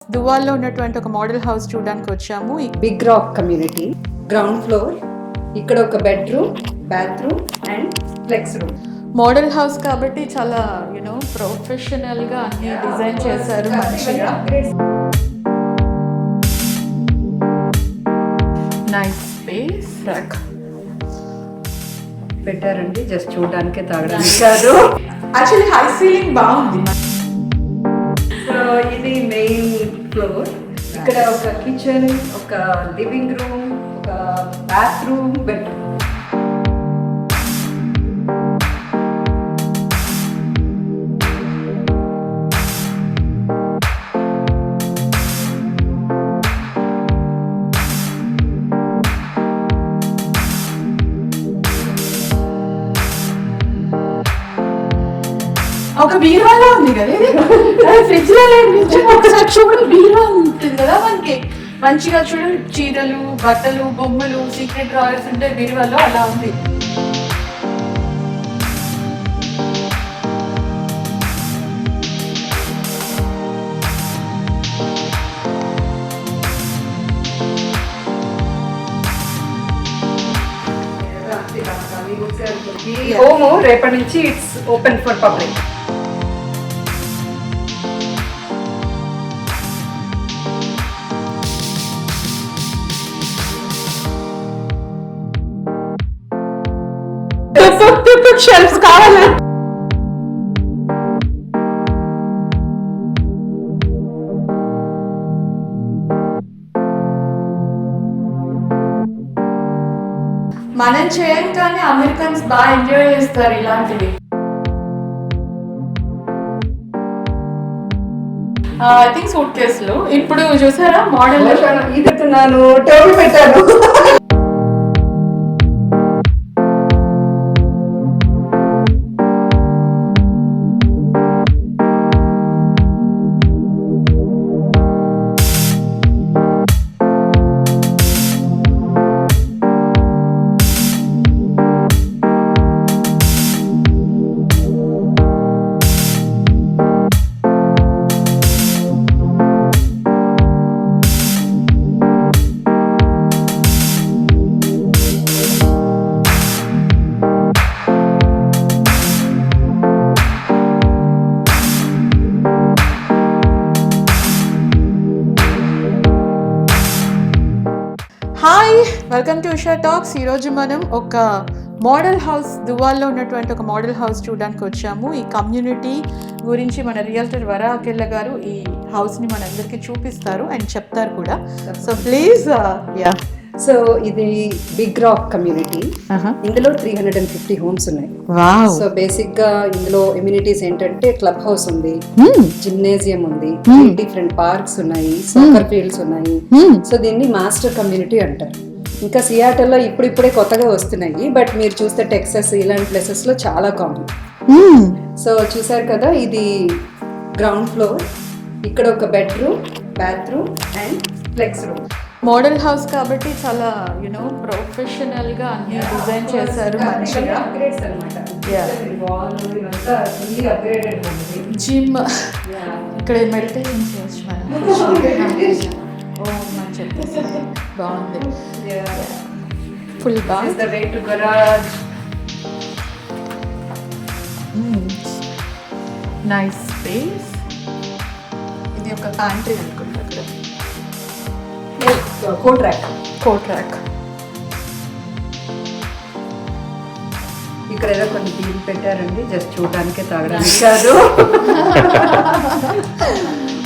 దువ్వాల్లో ఉన్నటువంటి ఒక model house చూడడానికి వచ్చాము. Big rock community ground floor. ఇక్కడ ఒక bedroom, bathroom and flex room. Model house కాబట్టి చాలా ప్రొఫెషనల్ గా అన్ని డిజైన్ చేశారు మంచిగా. Nice space. పెట్టారండి జస్ట్ చూడడానికి, తాగడానికి కాదు. యాక్చువల్లీ హై సీలింగ్ బాగుంది. సో ఇది మెయిన్ ఫ్లోర్. ఇక్కడ ఒక కిచెన్, ఒక లివింగ్ రూమ్, ఒక బాత్రూమ్, బెడ్రూమ్. ఒక బీరువాలో ఉంది కదా, ఫ్రిడ్జ్ లో లేదు. ఒకసారి చూడండి, బీరువా ఉంటుంది కదా మనకి మంచిగా. చూడండి, చీరలు, బట్టలు, బొమ్మలు, సీక్రెట్ డ్రాయర్స్ ఉంటాయి బీరువాలో, అలా ఉంది. హోమ్ రేపటి నుంచి it's open for public. Shelves కావాలి. మనం చేయం కానీ అమెరికన్స్ బాగా ఎంజాయ్ చేస్తారు ఇలాంటివి. ఐ థింక్ సూట్ కేసులు ఇప్పుడు చూసారా మోడల్. ఈదుతున్నాను, టోపీ పెట్టాను. Hi, welcome to Usha talks. ఈరోజు మనం ఒక మోడల్ హౌస్, దువ్వాల్లో ఉన్నటువంటి ఒక మోడల్ హౌస్ చూడడానికి వచ్చాము. ఈ కమ్యూనిటీ గురించి మన రియల్టర్ వరాకెళ్ళ గారు ఈ హౌస్ని మనందరికీ చూపిస్తారు అండ్ చెప్తారు కూడా. So please. సో ఇది బిగ్ రాక్ కమ్యూనిటీ. ఇందులో 350 హోమ్స్ ఉన్నాయి. సో బేసిక్ గా ఇందులో ఎమ్యూనిటీస్ ఏంటంటే క్లబ్ హౌస్ ఉంది, జిమ్నేజియం ఉంది, డిఫరెంట్ పార్క్స్ ఉన్నాయి, సాకర్ ఫీల్డ్స్ ఉన్నాయి. సో దీన్ని మాస్టర్ కమ్యూనిటీ అంటారు. ఇంకా సియాటల్లో ఇప్పుడిప్పుడే కొత్తగా వస్తున్నాయి, బట్ మీరు చూస్తే టెక్సస్ ఇలాంటి ప్లేసెస్ లో చాలా కామన్. సో చూసారు కదా, ఇది గ్రౌండ్ ఫ్లోర్. ఇక్కడ ఒక bedroom, bathroom and flex room. Model house కాబట్టి చాలా ప్రొఫెషనల్ గా అన్ని డిజైన్ చేశారు మంచిగా. జిమ్, ఇక్కడ మెడిటేషన్ చేయొచ్చు మనం. బాగుంది, ఫుల్ బాగా. Nice space. ఇది ఒక ప్యాంట్రీ అనుకుంటా. Coat rack. ఇక్కడ ఏదో కొన్ని టీవీ పెట్టారండి జస్ట్ చూడడానికి, తాగడానికి కాదు.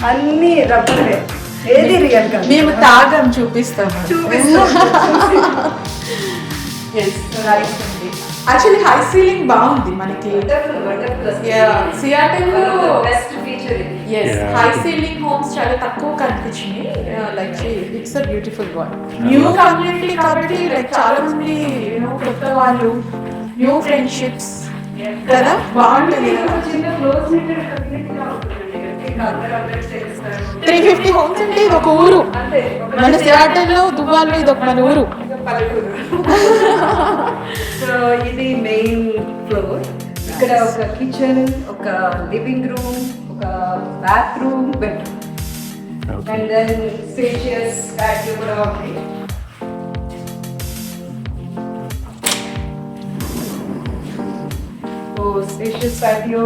అన్ని రబ్బరే, ఏది రియల్ కాదు. మేము తాగం, చూపిస్తాము. యాక్చువల్లీ హై సీలింగ్ బాగుంది మనకి. సియాటల్లో హై సీలింగ్ హోమ్స్ చాలా తక్కువ కనిపించినాయి. Like it's a beautiful one. New community కాబట్టి లైక్ చాలా మంది కొత్త వాళ్ళు, న్యూ ఫ్రెండ్షిప్స్ కదా, బాగుంటుంది. 350 హోమ్స్ అంటే ఇది ఒక ఊరు. మన సియాటల్లో దువ్వాల్లో ఇది ఒక మన ఊరు. సో ఇది మెయిన్ ఫ్లోర్. ఇక్కడ ఒక కిచెన్, ఒక లివింగ్ రూమ్, ఒక bathroom, bedroom. Okay. And then spacious patio కూడా ఉంది. So spacious patio.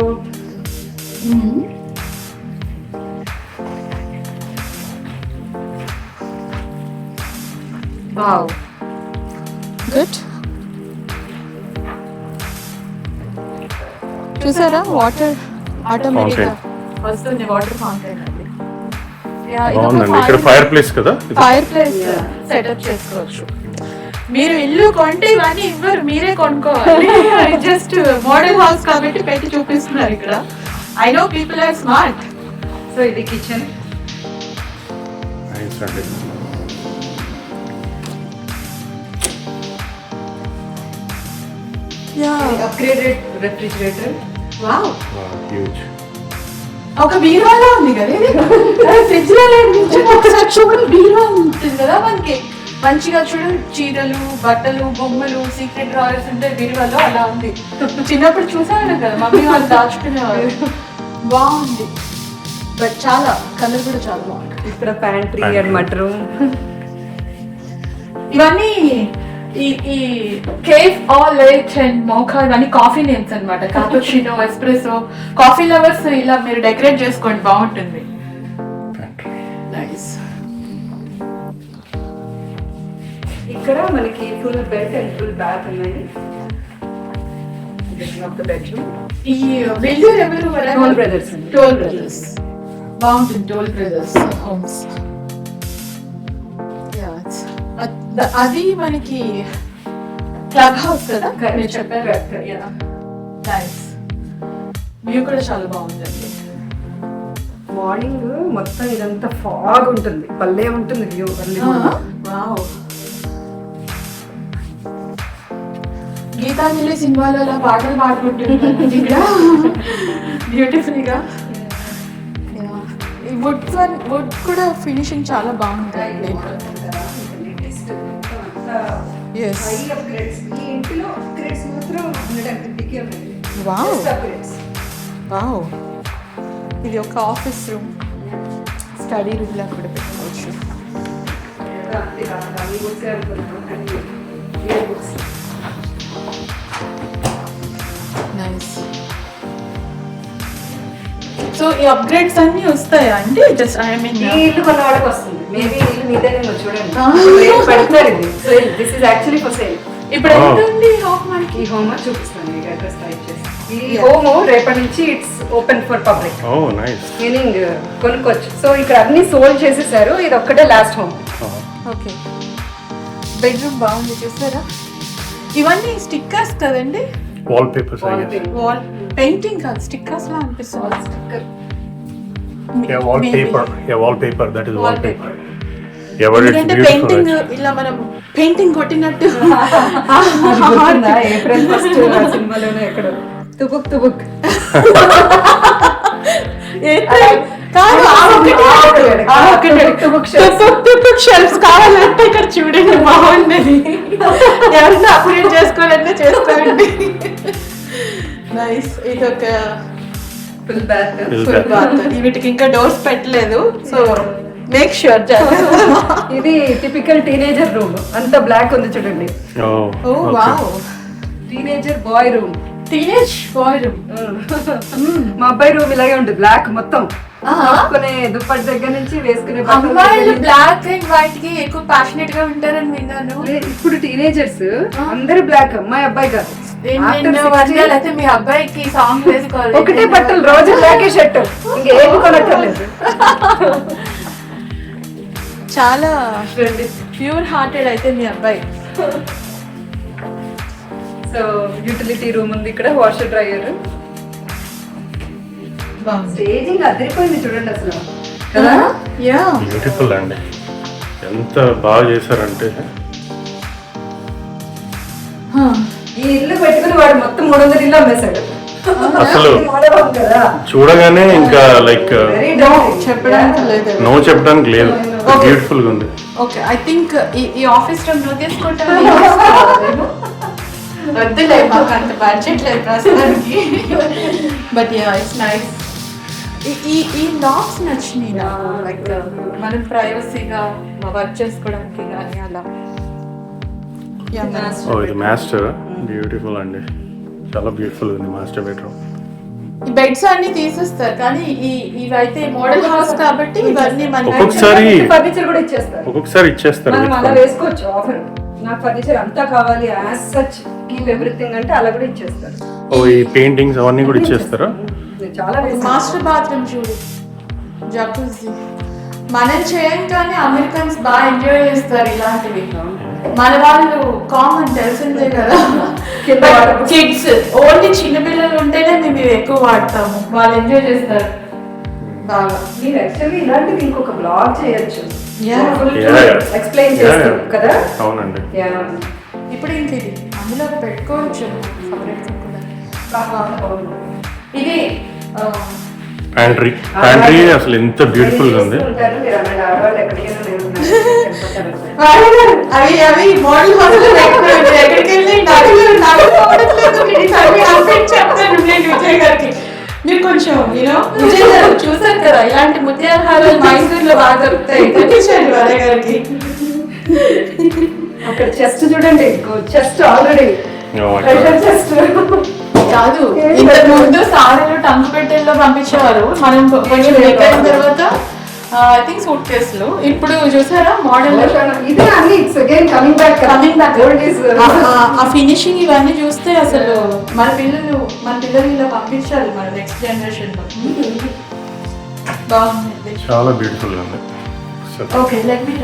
Wow good. చూసారా వాటర్ ఆటోమేటిక్గా వస్తుంది, వాటర్ ఫౌంటైన్ అది. బాగుందండి. ఇక్కడ ఫైర్ ప్లేస్ కదా ఇది? ఫైర్ ప్లేస్ సెటప్ చేసుకోవచ్చు. మీరు ఇల్లు కొంటే ఇవన్నీ ఇవ్వరు, మీరే కొనుక్కోవాలి. జస్ట్ మోడల్ హౌస్ కాబట్టి పెట్టి చూపిస్తున్నారు ఇక్కడ. I know people are smart. So ఇది కిచెన్. నైస్ అండి. Upgraded refrigerator. Wow, huge. ఒక బీరువాలో ఉంది కదా ఇది. ఫ్రిడ్జ్ లో లేదు, నిజంగా ఒకసారి చూడు, బీరువా ఉంటుంది కదా మనకి. మంచిగా చూడు, చీరలు, బట్టలు, బొమ్మలు, సీక్రెట్ డ్రాయర్స్ ఉంటాయి బీరువాలో, అలా ఉంది. చిన్నప్పుడు చూసాను కదా మమ్మీ వాళ్ళు దాచుకునేవారు. బాగుంది, బట్ చాలా కలర్ కూడా చాలా బాగుంది. ఇక్కడ ప్యాంట్రీ అండ్ మడ్ రూమ్. ఇవన్నీ ఈ cafe au lait and mocha ఇవన్నీ కాఫీ నేమ్స్ అన్నమాట. Cappuccino, espresso. కాఫీ లవర్స్ ఇలా మీరు డెకరేట్ చేసుకోండి, బాగుంటుంది. నైస్. ఇక్కడ మనకి full bed and full bath ఉన్నాయి. బెడ్రూమ్. ఈ బిల్డర్ ఎవరు? Toll Brothers. Toll Brothers. బాగుంటుంది టోల్ బ్రదర్స్ హోమ్స్. అది మనకి క్లబ్ హౌస్ కదా మీరు చెప్పారు. నైస్. వ్యూ కూడా చాలా బాగుందండి. మార్నింగ్ మొత్తం ఇదంతా ఫాగ్ ఉంటుంది, భలే ఉంటుంది వ్యూ. వావ్. గీతాంజలి సినిమాలో అలా పాటలు పాడుకుంటుంది ఇక్కడ బ్యూటిఫుల్ గా. ఈ వుడ్ కూడా ఫినిషింగ్ చాలా బాగుంటుంది. Yes. Wow. Wow. ఇది ఒక ఆఫీస్ రూమ్, స్టడీ రూమ్ లా కూడా పెట్టుకోవచ్చు. నైస్. సో ఈ అప్గ్రేడ్స్ అన్ని వస్తాయా అండి? జస్ట్ ఐ మీన్ ఈ ఇల్లు కొన్న వాళ్ళకి వస్తుంది. మేబీ ఇల్లు మీదేనేమో చూడండి. పెడతారు ఇది. So this is actually for sale. ఇప్పుడు ఎంత ఉంది హోమ్ మనకి? ఈ హోమ్ చూపిస్తాను మీకు అడ్రస్ టైప్ చేసి. ఈ హోమ్ రేపటి నుంచి it's open for public. Oh nice. Meaning కొనుక్కోవచ్చు. సో ఇక్కడ అన్ని సోల్డ్ చేసేసారు, ఇది ఒక్కటే లాస్ట్ హోమ్. ఓకే. బెడ్రూమ్ బాగుంది చూసారా? ఇవన్నీ స్టిక్కర్స్ కదండి? Wall papers I guess. Wall painting కాదు, స్టిక్కర్స్ లా అనిపిస్తుంది. Sticker. Yeah, wallpaper. Yeah, wallpaper. That is wallpaper. Yeah, but it's ఎందుకంటే beautiful. పెయింటింగ్ ఇలా మనం పెయింటింగ్ కొట్టినట్టు. ఏప్రిల్ 1 సినిమాలోనే ఎక్కడ తుబుక్ తుబుక్. షెల్ఫ్స్ కావాలంటే ఇక్కడ చూడండి, బాగుంది. ఎవరైనా అప్గ్రేడ్ చేసుకోవాలంటే చేసుకోండి. నైస్. ఇది ఒక ఫుల్ బ్యాత్. Full bath. వీటికి ఇంకా డోర్స్ పెట్టలేదు, సో మేక్ ష్యూర్. ఇది టిపికల్ టీనేజర్ రూమ్, అంత బ్లాక్ ఉంది చూడండి. Oh wow. Teenager boy room. Teenage boy room. మా అబ్బాయి రూమ్ ఇలాగే ఉంటుంది, బ్లాక్ మొత్తం. కొనే దుప్పటి దగ్గర నుంచి వేసుకునే అమ్మాయిలు బ్లాక్ అండ్ వైట్ కి ఎక్కువ ప్యాషనెట్ గా ఉంటారని విన్నాను. ఇప్పుడు టీనేజర్స్ అందరూ బ్లాక్, అమ్మాయి అబ్బాయి కాదు. అయితే మీ అబ్బాయికి సాంగ్ వేసుకోవాలి. ఒకటే బట్టలు, రోజు బ్లాకే షర్ట్, ఇంకేమి కొనక్కర్లేదు. చాలా ప్యూర్ హార్టెడ్ అయితే మీ అబ్బాయి. సో యూటిలిటీ రూమ్ ఉంది ఇక్కడ, వాషర్ డ్రైయర్. స్టేజింగ్ అదిరిపోయింది చూడండి అసలు కదా. యా బ్యూటిఫుల్ అండి. ఎంత బాగా చేశారంటే ఈ ఇల్లు పెట్టుకుని వాడు మొత్తం 300 ఇల్లు అమ్మేశాడు అసలు. చూడగానే ఇంకా లైక్ చెప్పడానికి లేదు, నో చెప్పడానికి లేదు. బ్యూటిఫుల్ గా ఉంది. ఓకే. ఐ థింక్ ఈ ఆఫీస్ రూమ్ లో తీసుకుంటాను. వద్దులే, మాకు అంత బడ్జెట్ లేదు ప్రస్తుతానికి. But yeah it's nice. ఈ లాక్స్ నచ్చినాయి నాకు, లైక్ మనం ప్రైవసీగా వర్క్ చేసుకోవడానికి కానీ అలా. ఓ ఇది మాస్టర్, బ్యూటిఫుల్ అండి, చాలా బ్యూటిఫుల్ ఉంది మాస్టర్ బెడ్రూమ్. ఈ బెడ్స్ అన్ని తీసేస్తారు కానీ ఇవైతే మోడల్ హౌస్ కాబట్టి ఇవన్నీ మన ఒక్కొక్కసారి ఫర్నిచర్ కూడా ఇచ్చేస్తారు, ఒక్కొక్కసారి ఇచ్చేస్తారు. మనం అలా వేసుకోవచ్చు ఆఫర్. నాకు ఫర్నిచర్ అంతా కావాలి యాజ్ సచ్ కీప్ ఎవ్రీథింగ్ అంటే అలా కూడా ఇచ్చేస్తారు. ఓ ఈ పెయింటింగ్స్ అవన్నీ కూడా ఇచ్చేస్తారా? చాలా మాస్టర్ బాత్రూమ్ చూడు, జకూజీ. మనం చేయం కానీ అమెరికన్స్ బాగా ఎంజాయ్ చేస్తారు ఇలాంటివి. మన వాళ్ళు కామన్ తెలిసిందే కదా, కిడ్స్ ఓన్లీ చిన్నపిల్లలు ఉంటేనే మేము ఇవి ఎక్కువ వాడతాము, వాళ్ళు ఎంజాయ్ చేస్తారు బాగా. మీరు యాక్చువల్లీ ఇలాంటివి ఇంకొక బ్లాగ్ చేయొచ్చు, Yeah. ఎక్స్ప్లెయిన్ చేస్తాం కదా. అవునండి. ఇప్పుడు ఇంక ఇది అందులో పెట్టుకోవచ్చు సపరేట్ కూడా. ఇది ప్యాంట్రీ అసలు ఎంత బ్యూటిఫుల్ గా ఉంది. అవి మోడల్ హౌస్ లో పెట్టుకోండి, ఎక్కడికి వెళ్ళి చెప్తాను నేను విజయ్ గారికి. మీరు కొంచెం విజయ్ గారు చూసారు కదా ఇలాంటి ముత్యాల హారాలు మైసూర్లో బాగా దొరుకుతాయి, తెప్పించండి వాళ్ళ గారికి. అక్కడ చెస్ట్ చూడండి, చెస్ట్ ఆల్రెడీ చెస్ట్ కాదు, ఇంతకు ముందు సారీలు టంగు పెట్టెల్లో పంపించేవారు, మనం కొంచెం అయిన తర్వాత ఐ థింక్ సూట్ కేసులు. ఇప్పుడు చూసారా మోడల్ ఇది అన్ని ఇట్స్ అగైన్ కమింగ్ బ్యాక్. ఆ ఫినిషింగ్ ఇవన్నీ చూస్తే అసలు మన పిల్లలు ఇలా పంపించాలి మన నెక్స్ట్ జనరేషన్ లో. బాగుంది, చాలా బ్యూటిఫుల్ గా ఉంది. ఓకే లెట్ మీ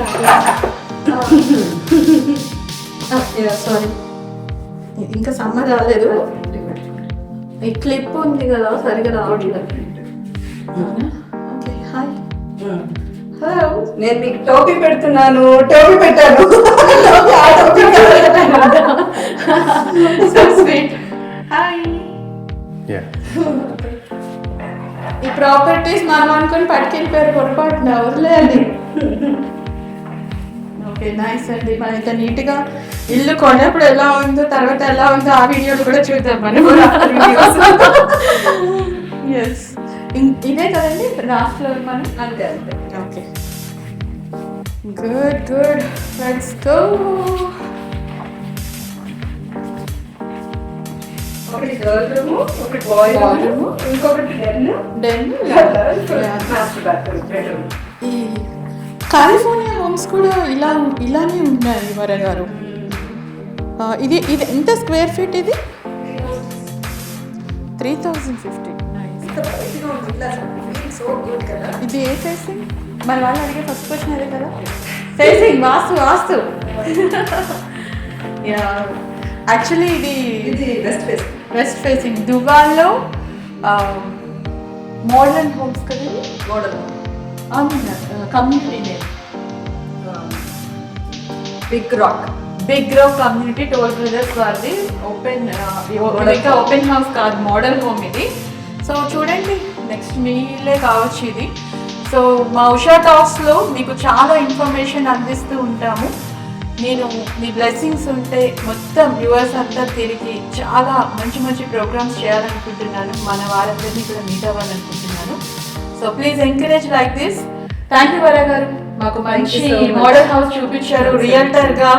సారీ, ఇంకా సమ్మర్ రాలేదు, ఈ క్లిప్ ఉంది కదా సరిగా రావట్లేదు. ఓకే హాయ్, హలో, నేను మీకు టోపీ పెడుతున్నాను, టోపీ పెట్టాను. So sweet, hi. ఈ ప్రాపర్టీస్ మనం అనుకుని పట్టుకెళ్ళిపోయారు పొరపాటున, వదిలేయండి. ఓకే నైస్ అండి, మనం ఇంత నీట్గా ఇల్లు కొన్నప్పుడు ఎలా ఉందో తర్వాత ఎలా ఉందో ఆ వీడియోలు కూడా చూద్దాం మనం. ఎస్, ఇదే కదండి లాస్ట్ ఫ్లోర్ మనం. అంతే అంతే. Okay good, let's go. ఒకటి గర్ల్ రూమ్, ఒకటి బాయ్ రూమ్, ఇంకొకటి డెన్, మాస్టర్ బాత్రూమ్, బెడ్రూమ్. ఈ కాలిఫోర్నియా హోమ్స్ కూడా ఇలానే ఉన్నాయి వర గారు. ఇది ఎంత స్క్వేర్ ఫీట్? ఇది 3050. ఇది ఏ ఫేసింగ్? మన వాళ్ళు అడిగే ఫస్ట్ క్వశ్చన్ అదే కదా, ఫేసింగ్ వాస్తు. యాక్చువల్లీ ఇది వెస్ట్ ఫేసింగ్ దుబాయ్లో మోడర్న్ హోమ్స్ కదా, model community name big rock community, Toll Brothers వారిది. ఓపెన్ హౌస్ కాదు, మోడల్ హోమ్ ఇది. సో చూడండి, నెక్స్ట్ మీ ఇల్లే కావచ్చు ఇది. సో మా ఉషా టాక్స్లో మీకు చాలా ఇన్ఫర్మేషన్ అందిస్తూ ఉంటాము. నేను మీ బ్లెస్సింగ్స్ ఉంటే మొత్తం వ్యూవర్స్ అంతా తిరిగి చాలా మంచి ప్రోగ్రామ్స్ చేయాలనుకుంటున్నాను, మన వారందరినీ కూడా మీట్ అవ్వాలనుకుంటున్నాను. So please encourage like this. Thank you Vara గారు, మాకు మంచి మోడల్ హౌస్ చూపించారు రియల్టర్గా.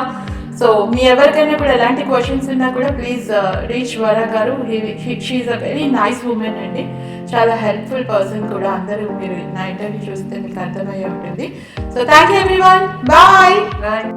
సో మీ ఎవరికైనా ఇప్పుడు ఎలాంటి క్వశ్చన్స్ ఉన్నా కూడా ప్లీజ్ రీచ్ వర గారు. She a very nice women అండి, చాలా హెల్ప్ఫుల్ పర్సన్ కూడా. అందరూ మీరు నా ఇంటర్వ్యూ చూస్తే మీకు అర్థమయ్యే ఉంటుంది. So thank you everyone, bye.